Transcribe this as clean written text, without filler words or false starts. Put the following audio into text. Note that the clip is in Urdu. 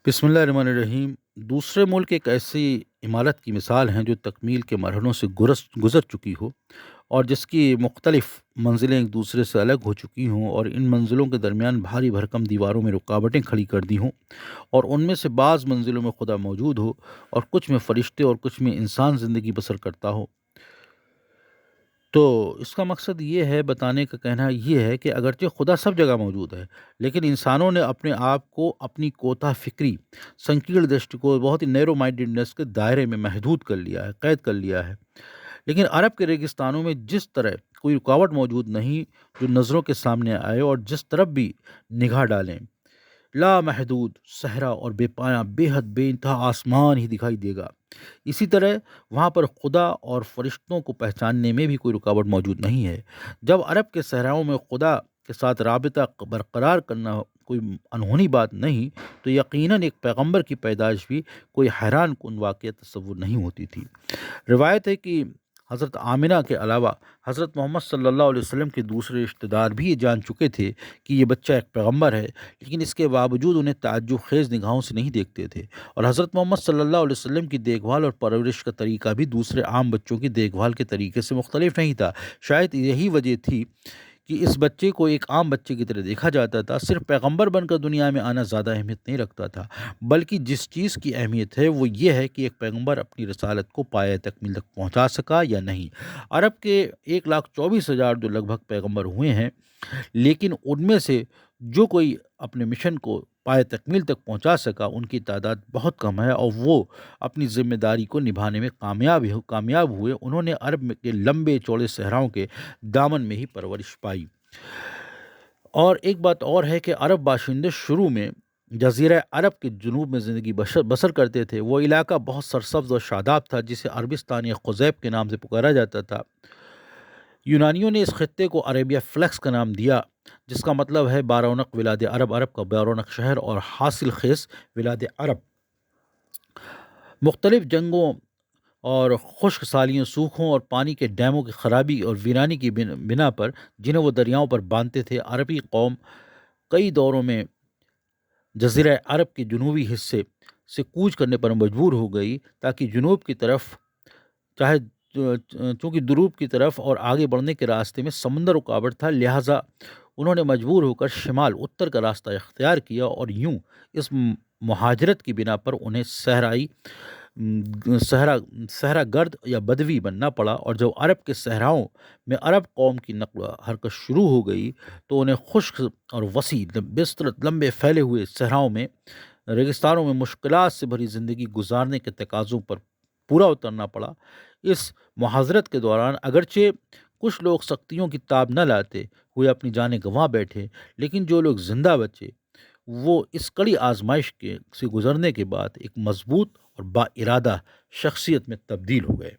بسم اللہ الرحمن الرحیم۔ دوسرے ملک ایک ایسی عمارت کی مثال ہیں جو تکمیل کے مرحلوں سے گزر چکی ہو اور جس کی مختلف منزلیں ایک دوسرے سے الگ ہو چکی ہوں، اور ان منزلوں کے درمیان بھاری بھرکم دیواروں میں رکاوٹیں کھڑی کر دی ہوں، اور ان میں سے بعض منزلوں میں خدا موجود ہو اور کچھ میں فرشتے اور کچھ میں انسان زندگی بسر کرتا ہو۔ تو اس کا مقصد یہ ہے، بتانے کا کہنا یہ ہے کہ اگرچہ خدا سب جگہ موجود ہے، لیکن انسانوں نے اپنے آپ کو اپنی کوتاہ فکری، سنکیڑ دشٹی کو، بہت ہی نیرو مائنڈڈنس کے دائرے میں محدود کر لیا ہے، قید کر لیا ہے۔ لیکن عرب کے ریگستانوں میں جس طرح کوئی رکاوٹ موجود نہیں جو نظروں کے سامنے آئے، اور جس طرف بھی نگاہ ڈالیں لامحدود صحرا اور بے پایاں بے حد بے انتہا آسمان ہی دکھائی دے گا، اسی طرح وہاں پر خدا اور فرشتوں کو پہچاننے میں بھی کوئی رکاوٹ موجود نہیں ہے۔ جب عرب کے صحراؤں میں خدا کے ساتھ رابطہ برقرار کرنا کوئی انہونی بات نہیں، تو یقیناً ایک پیغمبر کی پیدائش بھی کوئی حیران کن واقعہ تصور نہیں ہوتی تھی۔ روایت ہے کہ حضرت آمنہ کے علاوہ حضرت محمد صلی اللہ علیہ وسلم کے دوسرے رشتہ دار بھی یہ جان چکے تھے کہ یہ بچہ ایک پیغمبر ہے، لیکن اس کے باوجود انہیں تعجب خیز نگاہوں سے نہیں دیکھتے تھے، اور حضرت محمد صلی اللہ علیہ وسلم کی دیکھ بھال اور پرورش کا طریقہ بھی دوسرے عام بچوں کی دیکھ بھال کے طریقے سے مختلف نہیں تھا۔ شاید یہی وجہ تھی کہ اس بچے کو ایک عام بچے کی طرح دیکھا جاتا تھا۔ صرف پیغمبر بن کر دنیا میں آنا زیادہ اہمیت نہیں رکھتا تھا، بلکہ جس چیز کی اہمیت ہے وہ یہ ہے کہ ایک پیغمبر اپنی رسالت کو پایہ تکمیل تک پہنچا سکا یا نہیں۔ عرب کے 1,24,000 جو لگ بھگ پیغمبر ہوئے ہیں، لیکن ان میں سے جو کوئی اپنے مشن کو پائے تکمیل تک پہنچا سکا ان کی تعداد بہت کم ہے، اور وہ اپنی ذمہ داری کو نبھانے میں کامیاب ہوئے۔ انہوں نے عرب کے لمبے چوڑے صحراؤں کے دامن میں ہی پرورش پائی۔ اور ایک بات اور ہے کہ عرب باشندے شروع میں جزیرہ عرب کے جنوب میں زندگی بسر کرتے تھے۔ وہ علاقہ بہت سرسبز اور شاداب تھا، جسے عربستان یا قزیب کے نام سے پکارا جاتا تھا۔ یونانیوں نے اس خطے کو عربیہ فلیکس کا نام دیا، جس کا مطلب ہے بارونق ولاد عرب، عرب کا بارونق شہر اور حاصل خیز ولاد عرب۔ مختلف جنگوں اور خشک سالیوں، سوکھوں اور پانی کے ڈیموں کی خرابی اور ویرانی کی بنا پر جنہیں وہ دریاؤں پر باندھتے تھے، عربی قوم کئی دوروں میں جزیرہ عرب کے جنوبی حصے سے کوچ کرنے پر مجبور ہو گئی، تاکہ جنوب کی طرف چاہے چونکہ جنوب کی طرف اور آگے بڑھنے کے راستے میں سمندر رکاوٹ تھا، لہٰذا انہوں نے مجبور ہو کر شمال اتر کا راستہ اختیار کیا، اور یوں اس مہاجرت کی بنا پر انہیں صحرا گرد یا بدوی بننا پڑا۔ اور جب عرب کے صحراؤں میں عرب قوم کی نقل و حرکت شروع ہو گئی تو انہیں خشک اور وسیع بسترت لمبے پھیلے ہوئے صحراؤں میں، ریگستانوں میں مشکلات سے بھری زندگی گزارنے کے تقاضوں پر پورا اترنا پڑا۔ اس مہاجرت کے دوران اگرچہ کچھ لوگ سختیوں کی تاب نہ لاتے ہوئے اپنی جانیں گنوا بیٹھے، لیکن جو لوگ زندہ بچے وہ اس کڑی آزمائش سے گزرنے کے بعد ایک مضبوط اور با ارادہ شخصیت میں تبدیل ہو گئے۔